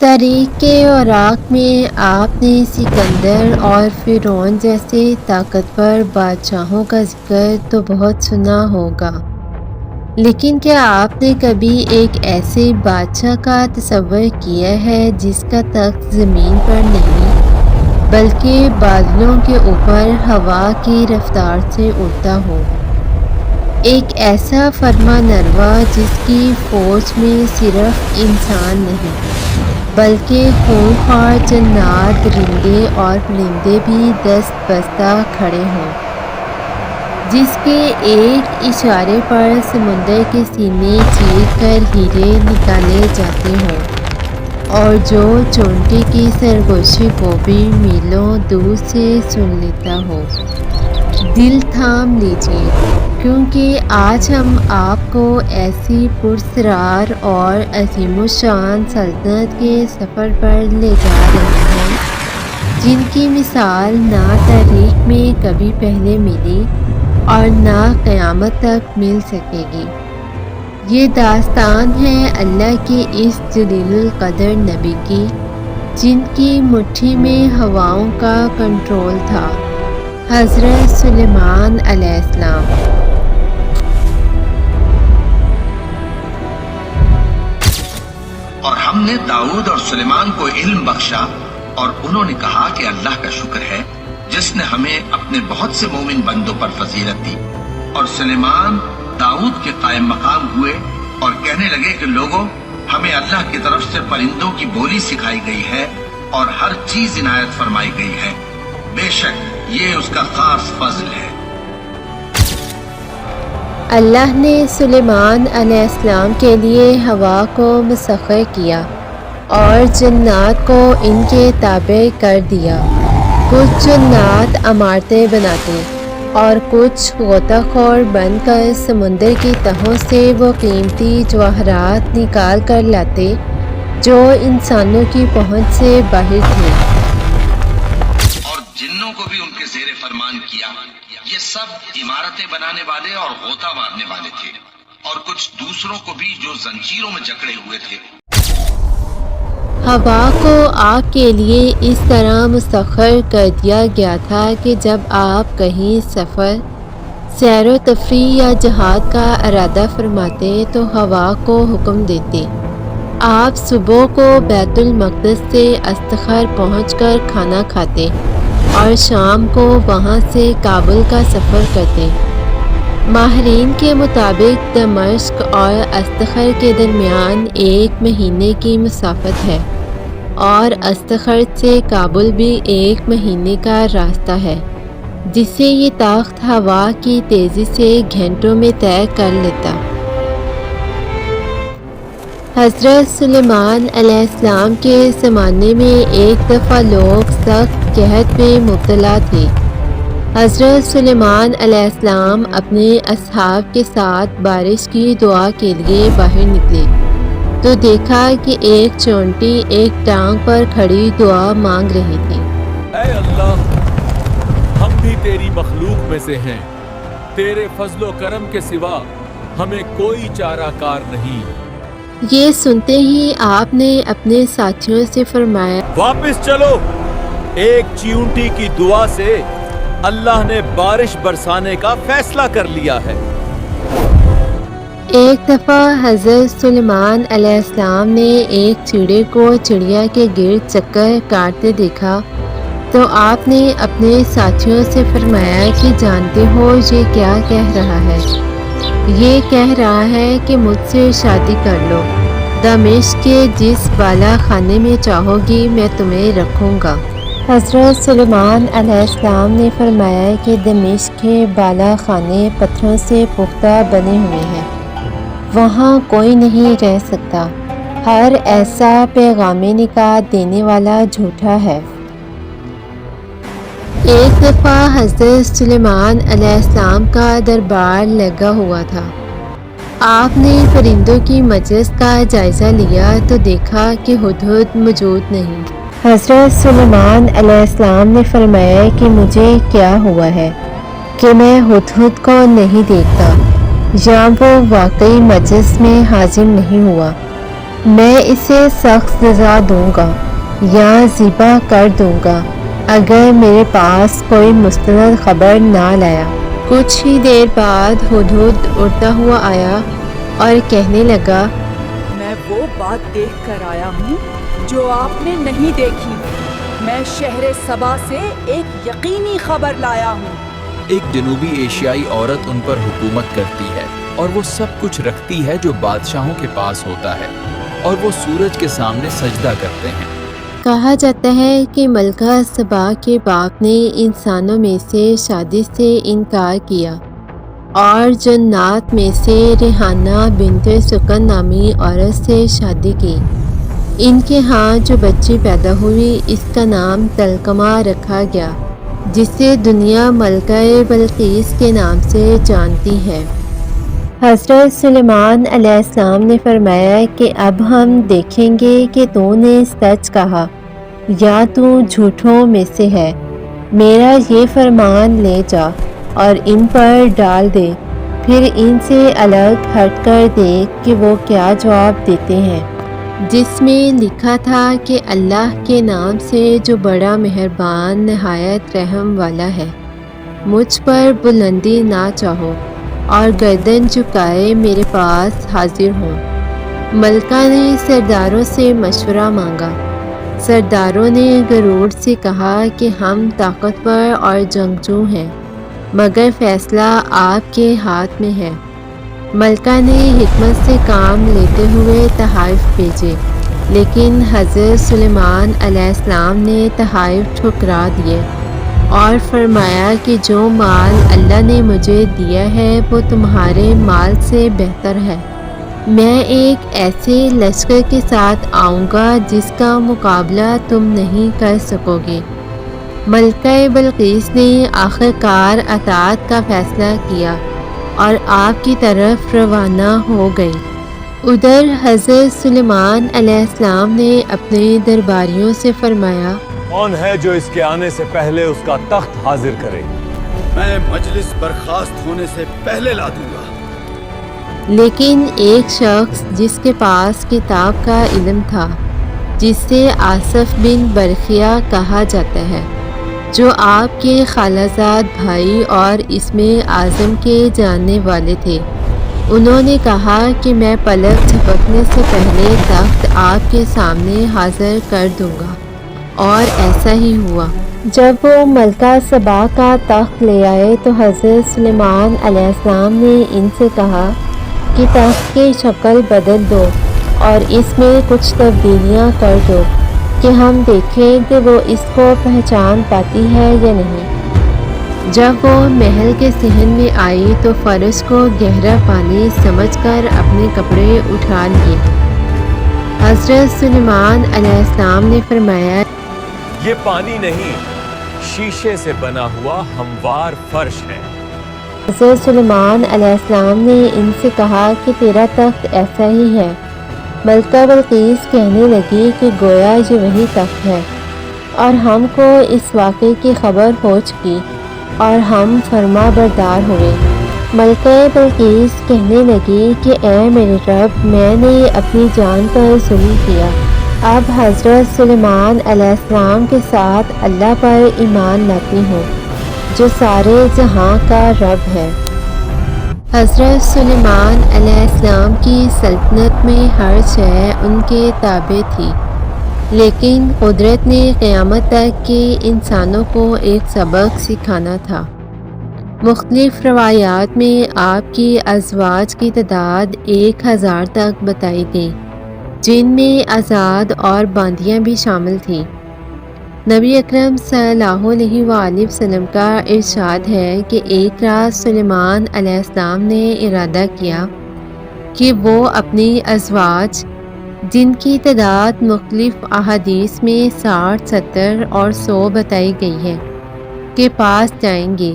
تاریخ کے اوراق میں آپ نے سکندر اور فرعون جیسے طاقتور بادشاہوں کا ذکر تو بہت سنا ہوگا، لیکن کیا آپ نے کبھی ایک ایسے بادشاہ کا تصور کیا ہے جس کا تخت زمین پر نہیں بلکہ بادلوں کے اوپر ہوا کی رفتار سے اڑتا ہو؟ ایک ایسا فرما نروا جس کی فوج میں صرف انسان نہیں بلکہ خونخوار جنات، درندے اور پرندے بھی دست بستہ کھڑے ہوں، جس کے ایک اشارے پر سمندر کے سینے چیر کر ہیرے نکالے جاتے ہوں، اور جو چونٹی کی سرگوشی کو بھی میلوں دور سے سن لیتا ہو۔ دل تھام لیجیے، کیونکہ آج ہم آپ کو ایسی پراسرار اور عظیم الشان سلطنت کے سفر پر لے جا رہے ہیں جن کی مثال نہ تاریخ میں کبھی پہلے ملی اور نہ قیامت تک مل سکے گی۔ یہ داستان ہے اللہ کے اس جلیل القدر نبی کی، جن کی مٹھی میں ہواؤں کا کنٹرول تھا، حضرت سلیمان علیہ السلام۔ اور ہم نے داؤد اور سلیمان کو علم بخشا، اور انہوں نے کہا کہ اللہ کا شکر ہے جس نے ہمیں اپنے بہت سے مومن بندوں پر فضیلت دی۔ اور سلیمان داؤد کے قائم مقام ہوئے اور کہنے لگے کہ لوگوں، ہمیں اللہ کی طرف سے پرندوں کی بولی سکھائی گئی ہے اور ہر چیز عنایت فرمائی گئی ہے، بے شک یہ اس کا خاص فضل ہے۔ اللہ نے سلیمان علیہ السلام کے لیے ہوا کو مسخر کیا اور جنات کو ان کے تابع کر دیا۔ کچھ جنات عمارتیں بناتے اور کچھ غوطہ خور بن کر سمندر کی تہوں سے وہ قیمتی جواہرات نکال کر لاتے جو انسانوں کی پہنچ سے باہر تھے۔ اور جنوں کو بھی ان کے زیر فرمان کیا۔ یہ سب عمارتیں بنانے والے اور غوطہ مارنے والے تھے، اور کچھ دوسروں کو بھی جو زنجیروں میں جکڑے ہوئے تھے۔ ہوا کو آپ کے لیے اس طرح مسخر کر دیا گیا تھا کہ جب آپ کہیں سفر، سیر و تفریح یا جہاد کا ارادہ فرماتے تو ہوا کو حکم دیتے۔ آپ صبح کو بیت المقدس سے استخر پہنچ کر کھانا کھاتے اور شام کو وہاں سے کابل کا سفر کرتے۔ ماہرین کے مطابق دمشق اور استخر کے درمیان 1 مہینے کی مسافت ہے، اور استخر سے کابل بھی 1 مہینے کا راستہ ہے، جسے یہ تخت ہوا کی تیزی سے گھنٹوں میں طے کر لیتا۔ حضرت سلیمان علیہ السلام کے زمانے میں ایک دفعہ لوگ سخت قحط میں مبتلا تھے۔ حضرت سلیمان علیہ السلام اپنے اصحاب کے ساتھ بارش کی دعا کے لیے باہر نکلے تو دیکھا کہ ایک چونٹی ایک ٹانگ پر کھڑی دعا مانگ رہی تھی۔ اے اللہ، ہم بھی تیری مخلوق میں سے ہیں، تیرے فضل و کرم کے سوا ہمیں کوئی چارہ کار نہیں۔ یہ سنتے ہی آپ نے اپنے ساتھیوں سے فرمایا، واپس چلو، ایک چیونٹی کی دعا سے اللہ نے بارش برسانے کا فیصلہ کر لیا ہے۔ ایک دفعہ حضرت سلیمان علیہ السلام نے ایک چڑے کو چڑیا کے گرد چکر کاٹتے دیکھا تو آپ نے اپنے ساتھیوں سے فرمایا کہ جانتے ہو یہ کیا کہہ رہا ہے؟ یہ کہہ رہا ہے کہ مجھ سے شادی کر لو، دمشق کے جس بالا خانے میں چاہو گی میں تمہیں رکھوں گا۔ حضرت سلیمان علیہ السلام نے فرمایا کہ دمشق کے بالا خانے پتھروں سے پختہ بنے ہوئے ہیں، وہاں کوئی نہیں رہ سکتا، ہر ایسا پیغام نکاح دینے والا جھوٹا ہے۔ ایک دفعہ حضرت سلیمان علیہ السلام کا دربار لگا ہوا تھا۔ آپ نے پرندوں کی مجلس کا جائزہ لیا تو دیکھا کہ ہدہد موجود نہیں۔ حضرت سلیمان علیہ السلام نے فرمایا کہ مجھے کیا ہوا ہے کہ میں ہدہد کو نہیں دیکھتا، یا وہ واقعی مجلس میں حاضر نہیں ہوا۔ میں اسے سخت سزا دوں گا یا ذبح کر دوں گا اگر میرے پاس کوئی مستند خبر نہ لایا۔ کچھ ہی دیر بعد ہدہد اڑتا ہوا آیا اور کہنے لگا، میں وہ بات دیکھ کر آیا ہوں جو آپ نے نہیں دیکھی۔ میں شہر سبا سے ایک یقینی خبر لایا ہوں۔ ایک جنوبی ایشیائی عورت ان پر حکومت کرتی ہے اور وہ سب کچھ رکھتی ہے جو بادشاہوں کے پاس ہوتا ہے، اور وہ سورج کے سامنے سجدہ کرتے ہیں۔ کہا جاتا ہے کہ ملکہ سبا کے باپ نے انسانوں میں سے شادی سے انکار کیا اور جنات میں سے ریحانہ بنت سکن نامی عورت سے شادی کی۔ ان کے ہاں جو بچی پیدا ہوئی اس کا نام تلقمہ رکھا گیا، جسے دنیا ملکہ بلقیس کے نام سے جانتی ہے۔ حضرت سلیمان علیہ السلام نے فرمایا کہ اب ہم دیکھیں گے کہ تو نے سچ کہا یا تو جھوٹوں میں سے ہے۔ میرا یہ فرمان لے جا اور ان پر ڈال دے، پھر ان سے الگ ہٹ کر دیکھ کہ وہ کیا جواب دیتے ہیں۔ جس میں لکھا تھا کہ اللہ کے نام سے جو بڑا مہربان نہایت رحم والا ہے۔ مجھ پر بلندی نہ چاہو اور گردن جھکائے میرے پاس حاضر ہوں۔ ملکہ نے سرداروں سے مشورہ مانگا۔ سرداروں نے غرور سے کہا کہ ہم طاقتور اور جنگجو ہیں، مگر فیصلہ آپ کے ہاتھ میں ہے۔ ملکہ نے حکمت سے کام لیتے ہوئے تحائف بھیجے، لیکن حضرت سلیمان علیہ السلام نے تحائف ٹھکرا دیے اور فرمایا کہ جو مال اللہ نے مجھے دیا ہے وہ تمہارے مال سے بہتر ہے۔ میں ایک ایسے لشکر کے ساتھ آؤں گا جس کا مقابلہ تم نہیں کر سکو گے۔ ملکہ بلقیس نے آخر کار اطاعت کا فیصلہ کیا اور آپ کی طرف روانہ ہو گئی۔ ادھر حضرت سلیمان علیہ السلام نے اپنے درباریوں سے فرمایا، کون ہے جو اس کے آنے سے پہلے اس کا تخت حاضر کرے؟ میں مجلس برخاست ہونے سے پہلے لا دوں گا۔ لیکن ایک شخص جس کے پاس کتاب کا علم تھا، جسے آصف بن برخیہ کہا جاتا ہے، جو آپ کے خالہ زاد بھائی اور اسم اعظم کے جاننے والے تھے، انہوں نے کہا کہ میں پلک جھپکنے سے پہلے تخت آپ کے سامنے حاضر کر دوں گا، اور ایسا ہی ہوا۔ جب وہ ملکہ سبا کا تخت لے آئے تو حضرت سلیمان علیہ السلام نے ان سے کہا کہ تخت کی شکل بدل دو اور اس میں کچھ تبدیلیاں کر دو کہ ہم دیکھیں کہ وہ اس کو پہچان پاتی ہے یا نہیں۔ جب وہ محل کے صحن میں آئی تو فرش کو گہرا پانی سمجھ کر اپنے کپڑے اٹھا لیے۔ حضرت سلیمان علیہ السلام نے فرمایا، یہ پانی نہیں، شیشے سے بنا ہوا ہموار فرش ہے۔ حضرت سلیمان علیہ السلام نے ان سے کہا کہ تیرا تخت ایسا ہی ہے۔ ملکہ بلقیس کہنے لگی کہ گویا یہ وہی تخت ہے، اور ہم کو اس واقعے کی خبر ہو چکی اور ہم فرما بردار ہوئے۔ ملکہ بلقیس کہنے لگی کہ اے میرے رب، میں نے اپنی جان پر ظلم کیا، اب حضرت سلیمان علیہ السلام کے ساتھ اللہ پر ایمان لاتی ہوں جو سارے جہاں کا رب ہے۔ حضرت سلیمان علیہ السلام کی سلطنت میں ہر شے ان کے تابع تھی، لیکن قدرت نے قیامت تک کے انسانوں کو ایک سبق سکھانا تھا۔ مختلف روایات میں آپ کی ازواج کی تعداد 1000 تک بتائی گئی، جن میں آزاد اور باندیاں بھی شامل تھیں۔ نبی اکرم صلی اللہ علیہ وآلہ وسلم کا ارشاد ہے کہ ایک رات سلیمان علیہ السلام نے ارادہ کیا کہ وہ اپنی ازواج، جن کی تعداد مختلف احادیث میں 60، 70 اور 100 بتائی گئی ہے، کے پاس جائیں گے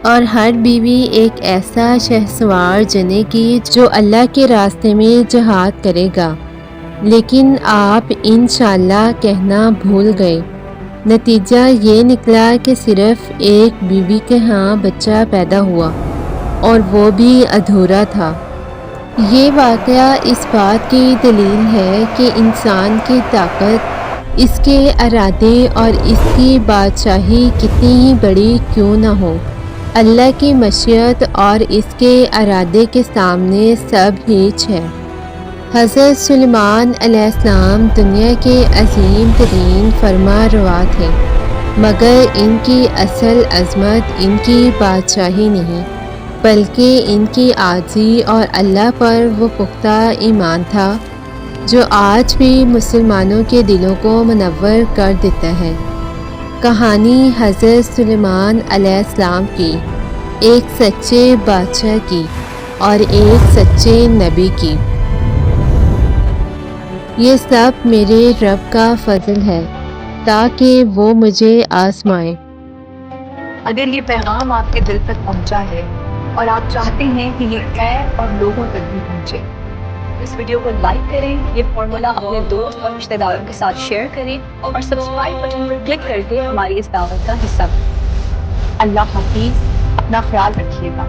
اور ہر بیوی ایک ایسا شہسوار چنے گی جو اللہ کے راستے میں جہاد کرے گا، لیکن آپ انشاءاللہ کہنا بھول گئے۔ نتیجہ یہ نکلا کہ صرف ایک بیوی کے ہاں بچہ پیدا ہوا اور وہ بھی ادھورا تھا۔ یہ واقعہ اس بات کی دلیل ہے کہ انسان کی طاقت، اس کے ارادے اور اس کی بادشاہی کتنی ہی بڑی کیوں نہ ہو، اللہ کی مشیت اور اس کے ارادے کے سامنے سب ہیچ ہے۔ حضرت سلیمان علیہ السلام دنیا کے عظیم ترین فرما روا تھے، مگر ان کی اصل عظمت ان کی بادشاہی نہیں، بلکہ ان کی عاجزی اور اللہ پر وہ پختہ ایمان تھا جو آج بھی مسلمانوں کے دلوں کو منور کر دیتا ہے۔ کہانی حضرت سلیمان علیہ السلام کی، ایک سچے بادشاہ کی اور ایک سچے نبی کی۔ یہ سب میرے رب کا فضل ہے تاکہ وہ مجھے آزمائے۔ اگر یہ پیغام آپ کے دل تک پہنچا ہے اور آپ چاہتے ہیں کہ یہ غیر اور لوگوں تک بھی پہنچے، اس ویڈیو کو لائک کریں، یہ فارمولا اپنے دوست اور رشتہ داروں کے ساتھ شیئر کریں اور سبسکرائب بٹن پر کلک کر کے ہماری اس دعوت کا حصہ بنیں۔ اللہ حافظ، اپنا خیال رکھیے گا۔